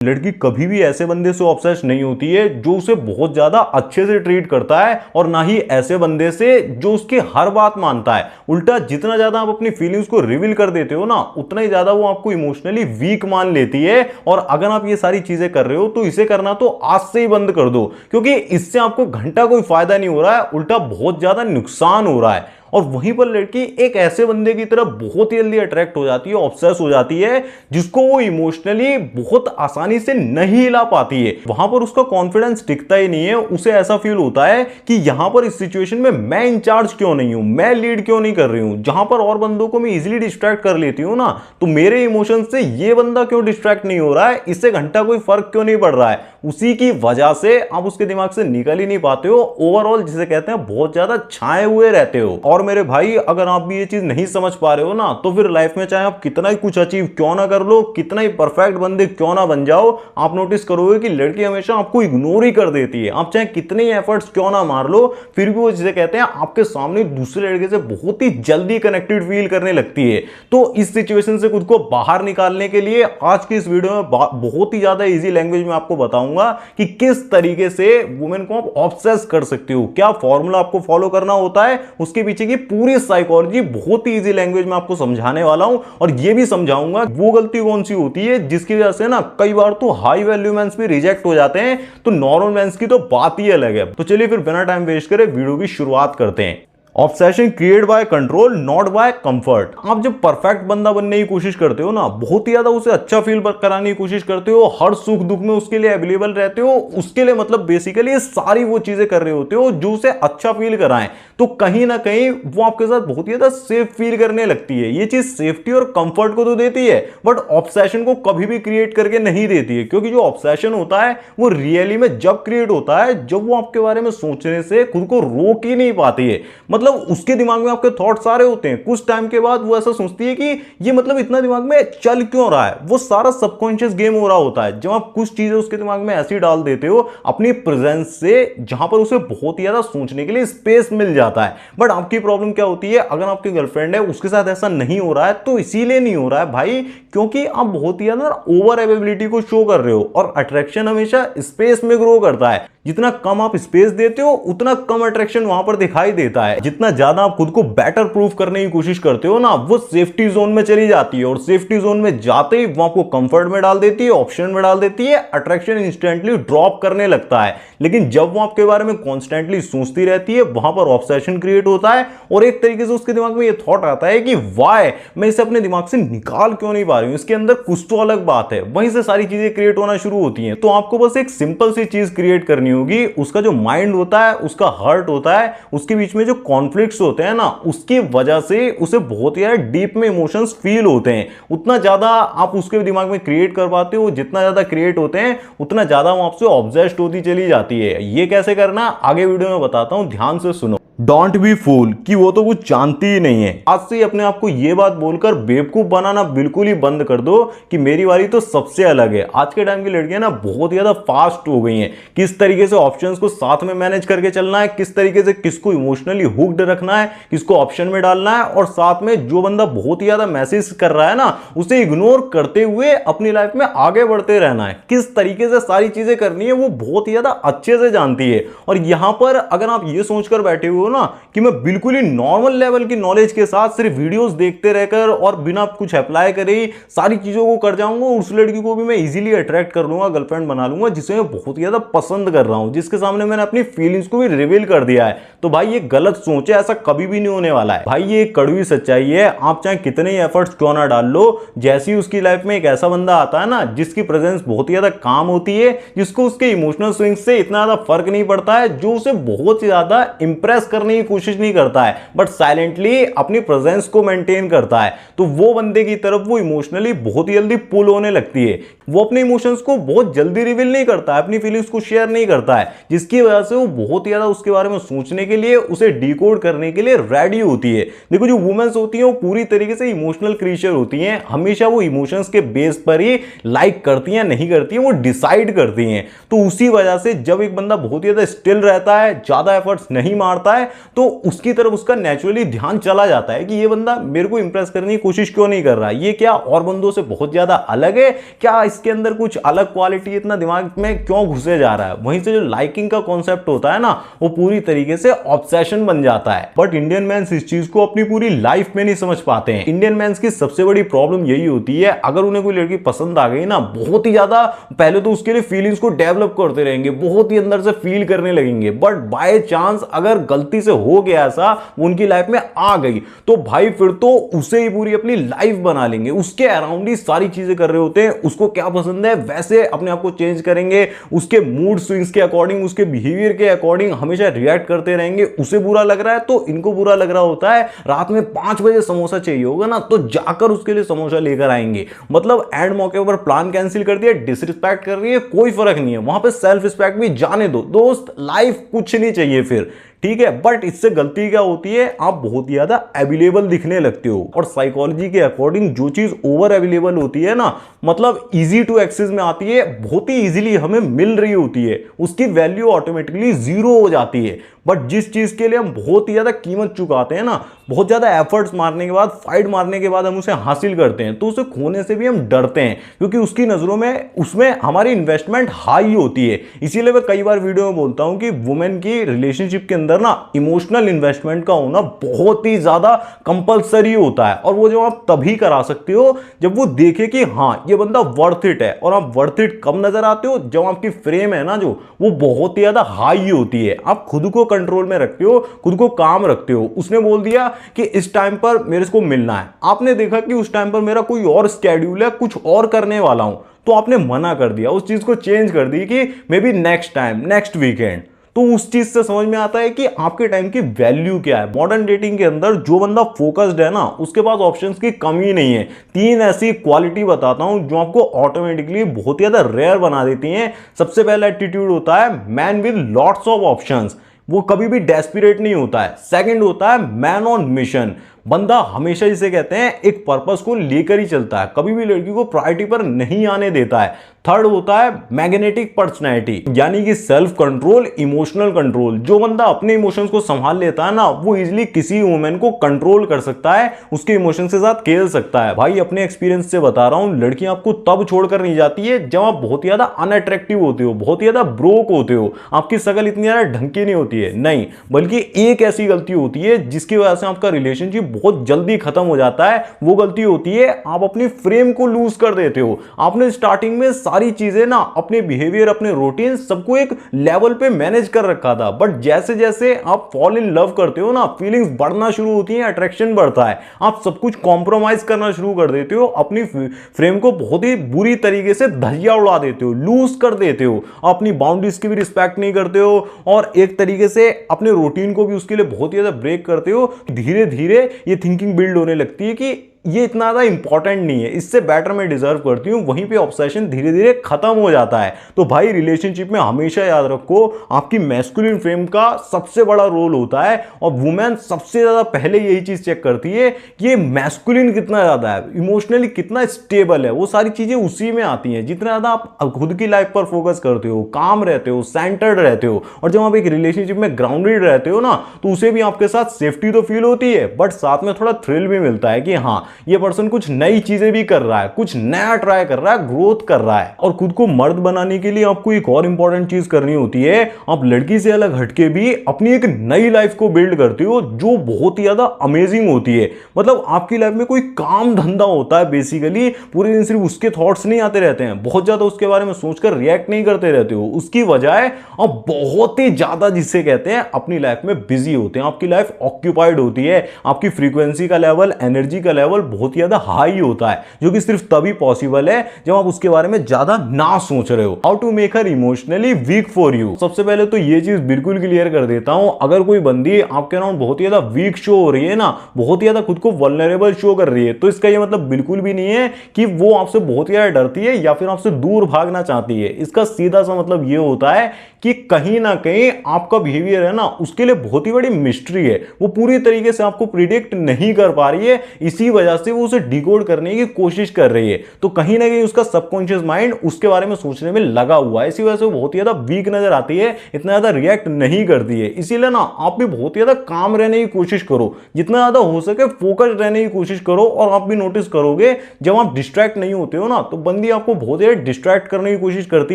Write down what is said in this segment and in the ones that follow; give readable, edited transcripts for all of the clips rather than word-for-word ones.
लड़की कभी भी ऐसे बंदे से ऑब्सेस नहीं होती है जो उसे बहुत ज्यादा अच्छे से ट्रीट करता है, और ना ही ऐसे बंदे से जो उसकी हर बात मानता है। उल्टा जितना ज्यादा आप अपनी फीलिंग्स को रिवील कर देते हो ना, उतना ही ज्यादा वो आपको इमोशनली वीक मान लेती है। और अगर आप ये सारी चीजें कर रहे हो तो इसे करना तो आज से ही बंद कर दो, क्योंकि इससे आपको घंटा कोई फायदा नहीं हो रहा है, उल्टा बहुत ज्यादा नुकसान हो रहा है। और वहीं पर लड़की एक ऐसे बंदे की तरफ बहुत ही जल्दी अट्रैक्ट हो जाती है, ऑब्सेस हो जाती है, जिसको वो इमोशनली बहुत आसानी से नहीं हिला पाती है। वहां पर उसका कॉन्फिडेंस टिकता ही नहीं है। उसे ऐसा फील होता है कि यहां पर इस सिचुएशन में मैं इंचार्ज क्यों नहीं हूं, मैं लीड क्यों नहीं कर रही हूं। जहां पर और बंदों को मैं इजीली डिस्ट्रैक्ट कर लेती हूं ना, तो मेरे इमोशन से ये बंदा क्यों डिस्ट्रैक्ट नहीं हो रहा है, इससे घंटा कोई फर्क क्यों नहीं पड़ रहा है। उसी की वजह से आप उसके दिमाग से निकल ही नहीं पाते हो। ओवरऑल जिसे कहते हैं बहुत ज्यादा छाए हुए रहते हो। और मेरे भाई, अगर आप भी ये चीज नहीं समझ पा रहे हो ना, तो फिर लाइफ में चाहे आप कितना ही कुछ अचीव क्यों ना कर लो, कितना ही परफेक्ट बंदे क्यों ना बन जाओ, आप नोटिस करोगे कि लड़की हमेशा आपको इग्नोर ही कर देती है। आप चाहे कितने ही एफर्ट्स क्यों ना मार लो, फिर भी वो जिसे कहते हैं आपके सामने दूसरे लड़के से बहुत ही जल्दी कनेक्टेड फील करने लगती है। तो इस सिचुएशन से खुद को बाहर निकालने के लिए आज की इस वीडियो में बहुत ही ज्यादा इजी लैंग्वेज में आपको बताऊंगा कि किस तरीके से वुमेन को आप ऑब्सेस कर सकते हो, क्या फॉर्मूला आपको फॉलो करना होता है, उसके पीछे की पूरी साइकोलॉजी बहुत ही इजी लैंग्वेज में आपको समझाने वाला हूं। और यह भी समझाऊंगा वो गलती कौन सी होती है जिसकी वजह से ना कई बार तो हाई वैल्यू मेंस भी रिजेक्ट हो जाते हैं, तो नॉर्मल मेंस की तो बात ही अलग है। तो चलिए फिर बिना टाइम वेस्ट करे वीडियो की शुरुआत करते हैं। Obsession create by control, not by comfort. आप जब परफेक्ट बंदा बनने की कोशिश करते हो ना, बहुत ही ज्यादा उसे अच्छा फील कराने की कोशिश करते हो, हर सुख दुख में उसके लिए अवेलेबल रहते हो, उसके लिए मतलब बेसिकली ये सारी वो चीजें कर रहे होते हो जो उसे अच्छा फील कराएं, तो कहीं ना कहीं वो आपके साथ बहुत ही ज्यादा सेफ फील करने लगती है। ये चीज सेफ्टी और कंफर्ट को तो देती है, बट ऑब्सेशन को कभी भी क्रिएट करके नहीं देती है। क्योंकि जो ऑब्सेशन होता है वो रियली में जब क्रिएट होता है जब वो आपके बारे में सोचने से खुद को रोक ही नहीं पाती है। मतलब उसके दिमाग में आपके थॉट सारे होते हैं, कुछ टाइम के बाद वो ऐसा सोचती है कि ये मतलब इतना दिमाग में चल क्यों रहा है। वो सारा सबकॉन्शियस गेम हो रहा होता है जब आप कुछ चीजें उसके दिमाग में ऐसी डाल देते हो अपनी प्रेजेंस से, जहां पर उसे बहुत ही ज्यादा सोचने के लिए स्पेस मिल जाता है। बट आपकी प्रॉब्लम क्या होती है, अगर आपकी गर्लफ्रेंड है उसके साथ ऐसा नहीं हो रहा है, तो इसीलिए नहीं हो रहा है भाई क्योंकि आप बहुत ही ज्यादा ओवर एवेबिलिटी को शो कर रहे हो। और अट्रैक्शन हमेशा स्पेस में ग्रो करता है। जितना कम आप स्पेस देते हो उतना कम अट्रैक्शन वहां पर दिखाई देता है। जितना ज्यादा आप खुद को बेटर प्रूफ करने की कोशिश करते हो ना, वो सेफ्टी जोन में चली जाती है, और सेफ्टी जोन में जाते ही वो आपको कंफर्ट में डाल देती है, ऑप्शन में डाल देती है, अट्रैक्शन इंस्टेंटली ड्रॉप करने लगता है। लेकिन जब वो आपके बारे में कॉन्स्टेंटली सोचती रहती है, वहां पर ऑब्सेशन क्रिएट होता है, और एक तरीके से उसके दिमाग में ये थॉट आता है कि वाई मैं इसे अपने दिमाग से निकाल क्यों नहीं पा रही हूं, इसके अंदर कुछ तो अलग बात है। वहीं से सारी चीजें क्रिएट होना शुरू होती हैं। तो आपको बस एक सिंपल सी चीज क्रिएट करनी होगी, उसका जो माइंड होता है, उसका हर्ट होता है, उसके बीच में जो कॉन्फ्लिक्ट्स होते हैं ना, उसकी वजह से उसे बहुत ही डीप में इमोशंस फील होते हैं। उतना ज्यादा आप उसके दिमाग में क्रिएट कर पाते हो, जितना ज्यादा क्रिएट होते हैं उतना ज्यादा वो आपसे ऑब्सेस्ड होती चली जाती है। ये कैसे करना आगे वीडियो में बताता हूं, ध्यान से सुनो। डोंट बी फूल कि वो तो कुछ जानती ही नहीं है। आज से अपने आप को ये बात बोलकर बेवकूफ बनाना बिल्कुल ही बंद कर दो कि मेरी वाली तो सबसे अलग है। आज के टाइम की लड़कियां ना बहुत ज्यादा फास्ट हो गई हैं, किस तरीके से ऑप्शंस को साथ में मैनेज करके चलना है, किस तरीके से किसको इमोशनली हुक्ड रखना है, किसको ऑप्शन में डालना है, और साथ में जो बंदा बहुत ही ज्यादा मैसेज कर रहा है ना, उसे इग्नोर करते हुए अपनी लाइफ में आगे बढ़ते रहना है। किस तरीके से सारी चीजें करनी है वो बहुत ही ज्यादा अच्छे से जानती है। और यहां पर अगर आप ये सोचकर बैठे हुए ना कि मैं बिल्कुल ही नॉर्मल लेवल की नॉलेज के साथ सिर्फ वीडियोस देखते रहकर और बिना कुछ अप्लाई करे सारी चीजों को कर जाऊंगा, उस लड़की को भी मैं इजीली अट्रैक्ट कर लूंगा, गर्लफ्रेंड बना लूंगा जिसे मैं बहुत ही ज्यादा पसंद कर रहा हूं, जिसके सामने मैंने अपनी फीलिंग्स को भी रिवील कर दिया है, तो भाई ये गलत सोच है, ऐसा कभी भी नहीं होने वाला है। भाई ये एक कड़वी सच्चाई है। आप चाहे कितने ही एफर्ट्स क्यों ना डाल लो, जैसे ही उसकी लाइफ में एक ऐसा बंदा आता है ना जिसकी प्रेजेंस बहुत ही ज्यादा काम होती है, जिसको उसके इमोशनल स्विंग्स से इतना ज्यादा फर्क नहीं पड़ता है, जो उसे बहुत ही ज्यादा इंप्रेस करने की कोशिश नहीं करता है बट साइलेंटली अपनी प्रेजेंस को मेंटेन करता है, तो वो बंदे की तरफ वो इमोशनली बहुत ही जल्दी पुल होने लगती है। वो अपने इमोशंस को बहुत जल्दी रिवील नहीं करता है, अपनी फीलिंग्स को शेयर नहीं करता है, जिसकी वजह से वो बहुत ही ज्यादा उसके बारे में सोचने के लिए, उसे डिकोड करने के लिए रेडी होती है। देखो जो वुमेन्स होती हैं वो पूरी तरीके से इमोशनल क्रीचर होती हैं, हमेशा वो इमोशंस के बेस पर ही लाइक करती हैं नहीं करती हैं, वो डिसाइड करती हैं। तो उसी वजह से जब एक बंदा बहुत ही ज्यादा स्टिल रहता है, ज्यादा एफर्ट्स नहीं मारता है, तो उसकी तरफ उसका नेचुरली ध्यान चला जाता है कि ये बंदा मेरे को इंप्रेस करने की कोशिश क्यों नहीं कर रहा, ये क्या और बंदों से बहुत ज्यादा अलग है, क्या इसके अंदर कुछ अलग क्वालिटी इतना दिमाग में क्यों घुसे जा रहा है। वहीं से जो लाइकिंग का कॉन्सेप्ट होता है ना, वो पूरी तरीके से ऑब्सेशन बन जाता है। बट इंडियन मैंस इस चीज को अपनी पूरी लाइफ में नहीं समझ पाते हैं। इंडियन मैंस की सबसे बड़ी प्रॉब्लम यही होती है, अगर उन्हें कोई लड़की पसंद आ गई ना, बहुत ही ज्यादा पहले तो उसके लिए फीलिंग्स को डेवलप करते रहेंगे, बहुत ही अंदर से फील करने लगेंगे। बट बाय चांस अगर गलती से हो गया ऐसा, उनकी लाइफ में आ गई, तो भाई फिर तो उसे ही पूरी अपनी लाइफ बना लेंगे, उसके अराउंड ही सारी चीजें कर रहे होते हैं। उसको क्या पसंद है वैसे अपने आप को चेंज करेंगे, उसके मूड स्विंग्स के अकॉर्डिंग, उसके बिहेवियर के अकॉर्डिंग हमेशा रिएक्ट करते रहेंगे। उसे बुरा लग रहा है तो इनको बुरा लग रहा होता है, रात में 5 बजे समोसा चाहिए होगा ना, तो जाकर उसके लिए समोसा लेकर आएंगे। मतलब एंड मौके पर प्लान कैंसिल कर दिया, डिसरिस्पेक्ट कर रही है, कोई फर्क नहीं है, वहां पे सेल्फ रिस्पेक्ट भी जाने दो दोस्त, लाइफ कुछ नहीं चाहिए फिर, ठीक है। बट इससे गलती क्या होती है, आप बहुत ज्यादा अवेलेबल दिखने लगते हो। और साइकोलॉजी के अकॉर्डिंग जो चीज ओवर अवेलेबल होती है ना, मतलब इजी टू एक्सेस में आती है, बहुत ही इजीली हमें मिल रही होती है, उसकी वैल्यू ऑटोमेटिकली जीरो हो जाती है। बट जिस चीज के लिए हम बहुत ही ज्यादा कीमत चुकाते हैं ना, बहुत ज्यादा एफर्ट्स मारने के बाद, फाइट मारने के बाद हम उसे हासिल करते हैं, तो उसे खोने से भी हम डरते हैं, क्योंकि उसकी नजरों में उसमें हमारी इन्वेस्टमेंट हाई होती है। इसीलिए मैं कई बार वीडियो में बोलता हूं कि वुमेन की रिलेशनशिप के अंदर ना इमोशनल इन्वेस्टमेंट का होना बहुत ही ज्यादा कंपलसरी होता है। और वो जो आप तभी करा सकते हो जब वो देखे कि हाँ ये बंदा वर्थ इट है। और आप वर्थ इट कब नजर आते हो, जब आपकी फ्रेम है ना जो, वो बहुत ही ज्यादा हाई होती है, आप खुद को कंट्रोल में रखते हो, खुद को काम रखते हो। उसने बोल दिया कि इस टाइम पर मेरे को मिलना है, आपने देखा कि उस टाइम पर मेरा कोई और स्केड्यूल है, कुछ और करने वाला हूं, तो आपने मना कर दिया, उस चीज को चेंज कर दी कि may be next time, next weekend. तो उस चीज से समझ में आता है कि आपके टाइम की वैल्यू क्या है। मॉडर्न डेटिंग के अंदर जो बंदा फोकस्ड है ना, उसके पास ऑप्शंस की कमी नहीं है। 3 ऐसी क्वालिटी बताता हूं जो आपको ऑटोमेटिकली बहुत ही ज्यादा रेयर बना देती हैं। सबसे पहला एटीट्यूड होता है man with lots of options, वो कभी भी डेस्परेट नहीं होता है। सेकंड होता है मैन ऑन मिशन, बंदा हमेशा जिसे कहते हैं एक पर्पस को लेकर ही चलता है, कभी भी लड़की को प्रायोरिटी पर नहीं आने देता है। थर्ड होता है मैग्नेटिक पर्सनैलिटी, यानी कि सेल्फ कंट्रोल, इमोशनल कंट्रोल। जो बंदा अपने इमोशंस को संभाल लेता है ना, वो इजीली किसी वुमेन को कंट्रोल कर सकता है, उसके इमोशंस के साथ खेल सकता है। भाई अपने एक्सपीरियंस से बता रहा हूं, लड़की आपको तब छोड़कर नहीं जाती है जब आप बहुत ज्यादा अनअट्रैक्टिव होते हो, बहुत ज्यादा ब्रोक होते हो, आपकी शकल इतनी ज्यादा ढंग की नहीं होती है, नहीं, बल्कि एक ऐसी गलती होती है जिसकी वजह से आपका रिलेशनशिप बहुत जल्दी खत्म हो जाता है। वो गलती होती है आप अपनी फ्रेम को लूज कर देते हो। आपने स्टार्टिंग में सारी चीजें ना, अपने बिहेवियर, अपने रूटीन, सबको एक लेवल पे मैनेज कर रखा था, बट जैसे जैसे आप फॉल इन लव करते हो ना, फीलिंग्स बढ़ना शुरू होती हैं, अट्रैक्शन बढ़ता है, आप सब कुछ कॉम्प्रोमाइज करना शुरू कर देते हो, अपनी फ्रेम को बहुत ही बुरी तरीके से धजिया उड़ा देते हो, लूज कर देते हो, अपनी बाउंड्रीज की भी रिस्पेक्ट नहीं करते हो, और एक तरीके से अपने रूटीन को भी उसके लिए बहुत ही ज्यादा ब्रेक करते हो। धीरे धीरे ये थिंकिंग बिल्ड होने लगती है कि ये इतना ज्यादा इंपॉर्टेंट नहीं है, इससे बेटर मैं डिजर्व करती हूं। वहीं पे ऑब्सेशन धीरे धीरे खत्म हो जाता है। तो भाई रिलेशनशिप में हमेशा याद रखो, आपकी मैस्कुलिन फ्रेम का सबसे बड़ा रोल होता है, और वुमेन सबसे ज्यादा पहले यही चीज चेक करती है कि ये मैस्कुलिन कितना ज्यादा है, इमोशनली कितना स्टेबल है। वो सारी चीजें उसी में आती हैं। जितना ज्यादा आप खुद की लाइफ पर फोकस करते हो, काम रहते हो, सेंटर्ड रहते हो, और जब आप एक रिलेशनशिप में ग्राउंडेड रहते हो ना, तो उसे भी आपके साथ सेफ्टी तो फील होती है, बट साथ में थोड़ा थ्रिल भी मिलता है कि हाँ ये पर्सन कुछ नई चीजें भी कर रहा है, कुछ नया ट्राई कर रहा है, ग्रोथ कर रहा है। और खुद को मर्द बनाने के लिए आपको एक और इंपॉर्टेंट चीज करनी होती है, आप लड़की से अलग हटके भी अपनी एक नई लाइफ को बिल्ड करते हो, जो बहुत ही ज्यादा अमेजिंग होती है। मतलब आपकी लाइफ में कोई काम धंधा होता है, बेसिकली पूरे दिन सिर्फ उसके थॉट्स नहीं आते रहते हैं, बहुत ज्यादा उसके बारे में सोचकर रिएक्ट नहीं करते रहते हो, उसकी बजाय आप बहुत ही ज्यादा जिसे कहते हैं अपनी लाइफ में बिजी होते हैं, आपकी लाइफ ऑक्यूपाइड होती है, आपकी फ्रीक्वेंसी का लेवल, एनर्जी का लेवल बहुत ज्यादा हाई होता है, जो कि सिर्फ तभी पॉसिबल है जब आप उसके बारे में ज्यादा ना सोच रहे हो। How to make her emotionally weak for you. सबसे पहले तो ये चीज बिल्कुल क्लियर कर देता हूं, अगर कोई बंदी आपके अराउंड बहुत ज्यादा वीक शो हो रही है ना, बहुत ज्यादा खुद को वल्नरेबल शो कर रही है, तो इसका ये मतलब बिल्कुल भी नहीं है कि वो आपसे बहुत ज्यादा डरती है या फिर आपसे दूर भागना चाहती है। इसका सीधा सा मतलब ये होता है कि कहीं ना कहीं आपका बिहेवियर है ना, उसके लिए बहुत ही बड़ी मिस्ट्री है, वो पूरी तरीके से आपको प्रिडिक्ट नहीं कर पा रही है। इसी वजह वजह से वो उसे डिकोड करने की कोशिश कर रही है। तो कहीं ना कहीं उसका सबकॉन्शियस माइंड उसके बारे में सोचने में लगा हुआ है, इसी वजह से वो बहुत ही ज्यादा वीक नजर आती है, इतना ज्यादा रिएक्ट नहीं करती है। इसीलिए ना आप भी बहुत ही ज्यादा काम रहने की कोशिश करो, जितना ज्यादा हो सके फोकस्ड रहने की कोशिश करो। और आप भी नोटिस करोगे जब आप डिस्ट्रैक्ट नहीं होते हो ना, तो बंदी आपको बहुत ज्यादा डिस्ट्रैक्ट करने की कोशिश करती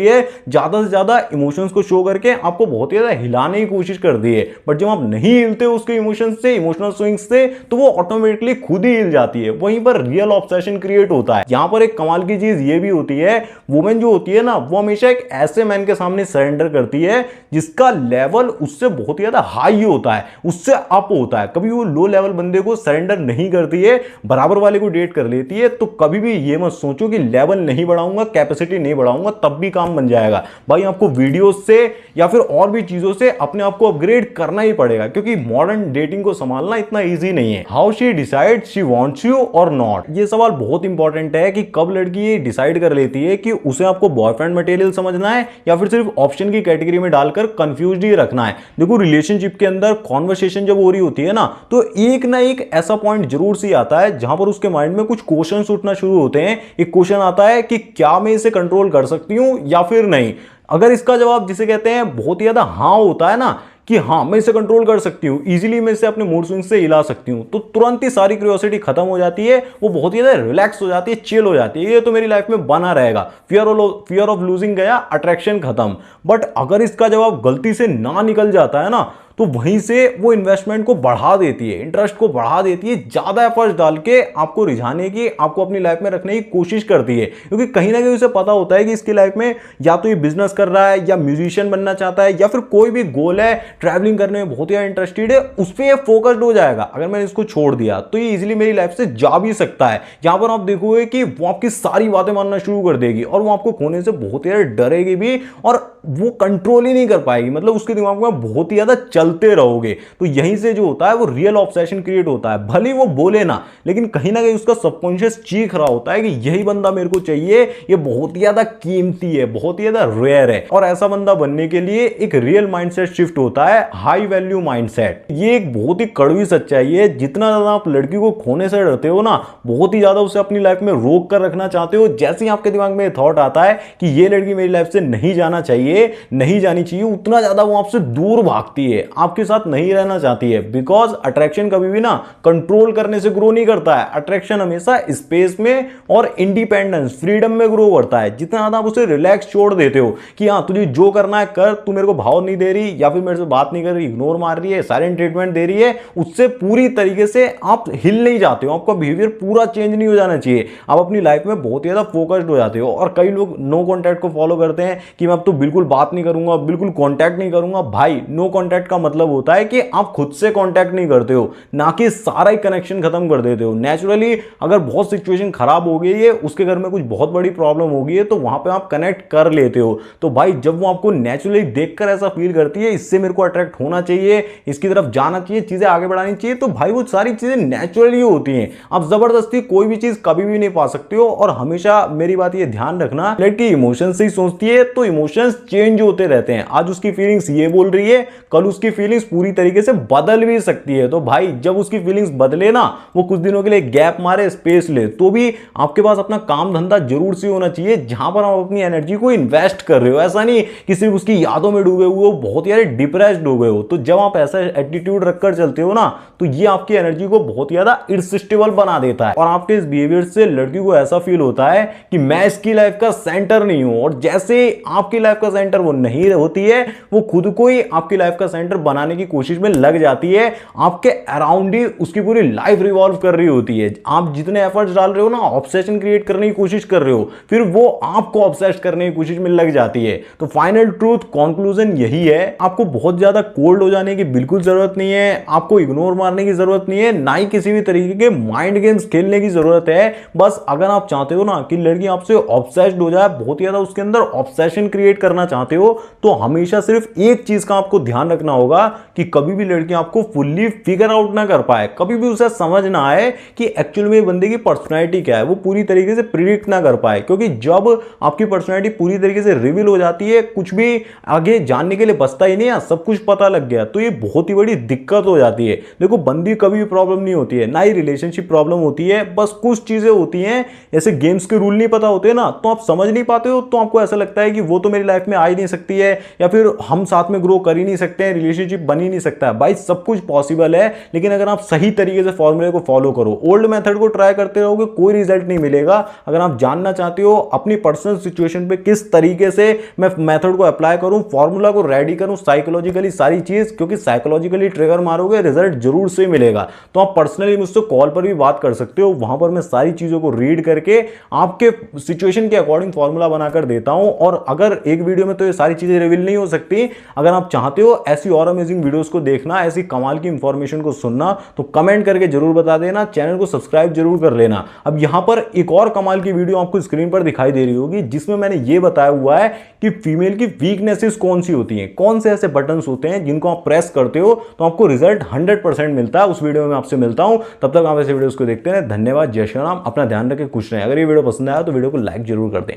है, ज्यादा से ज्यादा इमोशंस को शो करके आपको बहुत ही ज्यादा हिलाने की कोशिश करती है। बट जब आप नहीं हिलते हो उसके इमोशंस से, इमोशनल स्विंग्स से, तो वो ऑटोमेटिकली खुद ही हिल जाती है। वहीं पर रियल ऑब्सेशन क्रिएट होता है। यहां पर एक कमाल की चीज ये भी होती है, वुमेन जो होती है ना, वो हमेशा एक ऐसे मैन के सामने सरेंडर करती है जिसका लेवल उससे बहुत ही ज्यादा हाई होता है, उससे अप होता है। कभी वो लो लेवल बंदे को सरेंडर नहीं करती है, बराबर वाले को डेट कर लेती है। तो कभी भी ये मत सोचो कि लेवल नहीं बढ़ाऊंगा, कैपेसिटी नहीं बढ़ाऊंगा तब भी काम बन जाएगा। भाई आपको वीडियोस से या फिर और भी चीजों से अपने आप को अपग्रेड करना ही पड़ेगा, क्योंकि मॉडर्न डेटिंग को संभालना इतना इजी नहीं है। How she decide she wants you और नॉट, ये सवाल बहुत इंपॉर्टेंट है कि कब लड़की ये डिसाइड कर लेती है कि उसे आपको बॉयफ्रेंड मटेरियल समझना है या फिर सिर्फ ऑप्शन की कैटेगरी में डालकर कंफ्यूज्ड ही रखना है। देखो रिलेशनशिप के अंदर कॉन्वर्सेशन जब हो रही होती है ना, तो एक ना एक ऐसा पॉइंट जरूर सी आता है जहां पर उसके माइंड में कुछ क्वेश्चंस उठना शुरू होते हैं। एक क्वेश्चन आता है कि क्या मैं इसे कंट्रोल कर सकती हूं या फिर नहीं। अगर इसका जवाब जिसे कहते हैं बहुत ही ज्यादा हाँ होता है ना, कि हाँ मैं इसे कंट्रोल कर सकती हूँ, इजीली मैं इसे अपने मूड स्विंग से हिला सकती हूँ, तो तुरंत ही सारी क्यूरियोसिटी खत्म हो जाती है। वो बहुत ही ज्यादा रिलैक्स हो जाती है, चिल हो जाती है, ये तो मेरी लाइफ में बना रहेगा। फियर ऑफ लूजिंग गया, अट्रैक्शन खत्म। बट अगर इसका जवाब गलती से ना निकल जाता है ना, तो वहीं से वो इन्वेस्टमेंट को बढ़ा देती है, इंटरेस्ट को बढ़ा देती है, ज्यादा एफर्ट्स डाल के आपको रिझाने की, आपको अपनी लाइफ में रखने की कोशिश करती है। क्योंकि कहीं ना कहीं उसे पता होता है कि इसकी लाइफ में या तो ये बिजनेस कर रहा है, या म्यूजिशियन बनना चाहता है, या फिर कोई भी गोल है, ट्रैवलिंग करने में बहुत ही इंटरेस्टेड है, उस पर ये फोकस्ड हो जाएगा। अगर मैंने इसको छोड़ दिया तो ये इजिली मेरी लाइफ से जा भी सकता है। यहां पर आप देखोगे कि वो आपकी सारी बातें मानना शुरू कर देगी और वो आपको खोने से बहुत ही ज्यादा डरेगी भी, और वो कंट्रोल ही नहीं कर पाएगी। मतलब उसके दिमाग में बहुत ही ज्यादा चलते रहोगे। तो यहीं से जो होता है वो रियल ऑब्सेशन क्रिएट होता है। भले वो बोले ना, लेकिन कहीं ना कहीं उसका सबकॉन्शियस चीख रहा होता है कि यही बंदा मेरे को चाहिए, ये बहुत ही ज्यादा कीमती है, बहुत ही ज्यादा रेयर है। और ऐसा बंदा बनने के लिए एक रियल माइंडसेट शिफ्ट होता है, हाई वैल्यू माइंडसेट। ये एक बहुत ही कड़वी सच्चाई है। जितना ज्यादा आप लड़की को खोने से डरते हो ना, बहुत ही ज्यादा उसे अपनी लाइफ में रोक कर रखना चाहते हो। जैसे ही आपके दिमाग में थॉट आता है कि ये लड़की मेरी लाइफ से नहीं जाना चाहिए, नहीं जानी चाहिए, उतना ज्यादा वो आपसे दूर भागती है, आपके साथ नहीं रहना चाहती है। बिकॉज अट्रैक्शन कभी भी ना कंट्रोल करने से ग्रो नहीं करता है। अट्रैक्शन हमेशा स्पेस में और इंडिपेंडेंस, फ्रीडम में ग्रो करता है। जितना ज्यादा आप उसे रिलैक्स छोड़ देते हो कि हाँ तुझे जो करना है कर, तू मेरे को भाव नहीं दे रही या फिर मेरे से बात नहीं कर रही, इग्नोर मार रही है, साइलेंट ट्रीटमेंट दे रही है, उससे पूरी तरीके से आप हिल नहीं जाते हो। आपका बिहेवियर पूरा चेंज नहीं हो जाना चाहिए। आप अपनी लाइफ में बहुत ही ज्यादा फोकस्ड हो जाते हो। और कई लोग नो कॉन्टैक्ट को फॉलो करते हैं कि मैं अब तो बिल्कुल बात नहीं करूंगा, बिल्कुल कॉन्टैक्ट नहीं करूंगा। भाई नो कॉन्टैक्ट का मतलब होता है कि आप खुद से कॉन्टैक्ट नहीं करते हो, ना कि सारा ही कनेक्शन खत्म कर देते हो। नेचुरली अगर बहुत सिचुएशन खराब हो गई है, उसके घर में कुछ बहुत बड़ी प्रॉब्लम हो गई है, तो वहां पे आप कनेक्ट कर लेते हो। तो भाई जब वो आपको नेचुरली देखकर ऐसा फील करती है इससे मेरे को अट्रैक्ट होना चाहिए, इसकी तरफ जाना चाहिए, चीजें आगे बढ़ानी चाहिए, तो भाई वो सारी चीजें नेचुरली होती हैं। आप जबरदस्ती कोई भी चीज कभी भी नहीं पा सकते हो। और हमेशा मेरी बात ये ध्यान रखना, लड़की इमोशन से ही सोचती है, तो इमोशंस चेंज होते रहते हैं। आज उसकी फीलिंग्स ये बोल रही है, कल उसकी फीलिंग्स पूरी तरीके से बदल भी सकती है। तो भाई जब उसकी फीलिंग्स बदले ना, वो कुछ दिनों के लिए गैप मारे, स्पेस ले, तो भी आपके पास अपना काम धंधा जरूर से होना चाहिए जहां पर आप अपनी एनर्जी को इन्वेस्ट कर रहे हो। ऐसा नहीं कि सिर्फ उसकी यादों में डूबे हुए हो, बहुत यार डिप्रेस्ड हो गए हो। तो जब आप ऐसा एटीट्यूड रखकर चलते हो ना, तो ये आपकी एनर्जी को बहुत ज्यादा इरसिस्टिबल बना देता है। और आपके इस बिहेवियर से लड़की को ऐसा फील होता है कि मैं इसकी लाइफ का सेंटर नहीं हूं। और जैसे आपकी लाइफ का सेंटर वो नहीं होती है, वो खुद को ही आपकी लाइफ का सेंटर बनाने की कोशिश में लग जाती है। आपके अराउंड ही उसकी पूरी लाइफ रिवॉल्व कर रही होती है। आप जितने एफर्ट्स डाल रहे हो ना, ऑब्सेशन क्रिएट करने की कोशिश कर रहे हो, फिर वो आपको ऑब्सेस करने की कोशिश में लग जाती है। तो फाइनल ट्रूथ, कंक्लूजन यही है, आपको बहुत ज्यादा कोल्ड हो जाने की बिल्कुल जरूरत नहीं है, आपको इग्नोर मारने की जरूरत नहीं है, ना ही किसी भी तरीके के माइंड गेम्स खेलने की जरूरत है। बस अगर आप चाहते हो ना कि लड़की आपसे ऑब्सेस्ड हो जाए, बहुत ज्यादा उसके अंदर ऑब्सेशन क्रिएट करना चाहते हो, तो हमेशा सिर्फ एक चीज का आपको ध्यान रखना होगा होगा कि कभी भी लड़कियां आपको फुल्ली फिगर आउट ना कर पाए, कभी भी उसे समझ ना आए कि एक्चुअल में बंदे की पर्सनैलिटी क्या है, वो पूरी तरीके से प्रिडिक्ट ना कर पाए। क्योंकि जब आपकी पर्सनैलिटी पूरी तरीके से रिवील हो जाती है, कुछ भी आगे जानने के लिए बचता ही नहीं है, सब कुछ पता लग गया, तो ये बहुत ही बड़ी दिक्कत हो जाती है। देखो बंदी कभी भी प्रॉब्लम नहीं होती है, ना ही रिलेशनशिप प्रॉब्लम होती है, बस कुछ चीजें होती हैं, ऐसे गेम्स के रूल नहीं पता होते ना, तो आप समझ नहीं पाते हो, तो आपको ऐसा लगता है कि वो तो मेरी लाइफ में आ ही नहीं सकती है, या फिर हम साथ में ग्रो कर ही नहीं सकते हैं, रिलेशनशिप बन ही नहीं सकता है। भाई सब कुछ पॉसिबल है, लेकिन अगर आप सही तरीके से फॉर्मूले को फॉलो करो, ओल्ड मेथड को ट्राई करते रहोगे, कोई रिजल्ट नहीं मिलेगा। अगर आप जानना चाहते हो अपनी पर्सनल सिचुएशन पे किस तरीके से मैं मेथड को अप्लाई करूं, फॉर्मूला को रेडी करूं साइकोलॉजिकली, सारी चीज, क्योंकि साइकोलॉजिकली ट्रिगर मारोगे रिजल्ट जरूर से मिलेगा, तो आप पर्सनली मुझसे कॉल पर भी बात कर सकते हो। वहां पर मैं सारी चीजों को रीड करके आपके सिचुएशन के अकॉर्डिंग फॉर्मूला बनाकर देता हूं। और अगर एक वीडियो में तो ये सारी चीजें रिवील नहीं हो सकती, अगर आप चाहते हो ऐसी और अमेजिंग वीडियोस को देखना, ऐसी कमाल की इंफॉर्मेशन को सुनना, तो कमेंट करके जरूर बता देना, चैनल को सब्सक्राइब जरूर कर लेना। अब यहां पर एक और कमाल की वीडियो आपको स्क्रीन पर दिखाई दे रही होगी, जिसमें मैंने यह बताया हुआ है कि फीमेल की वीकनेसेस कौन सी होती हैं, कौन से ऐसे बटन्स होते हैं जिनको आप प्रेस करते हो तो आपको रिजल्ट 100% मिलता है। उस वीडियो में आपसे मिलता हूं, तब तक आप ऐसे वीडियोस को देखते रहें। धन्यवाद, जय श्री राम, अपना ध्यान रखें, खुश रहें। अगर ये वीडियो पसंद आया तो वीडियो को लाइक जरूर कर दें।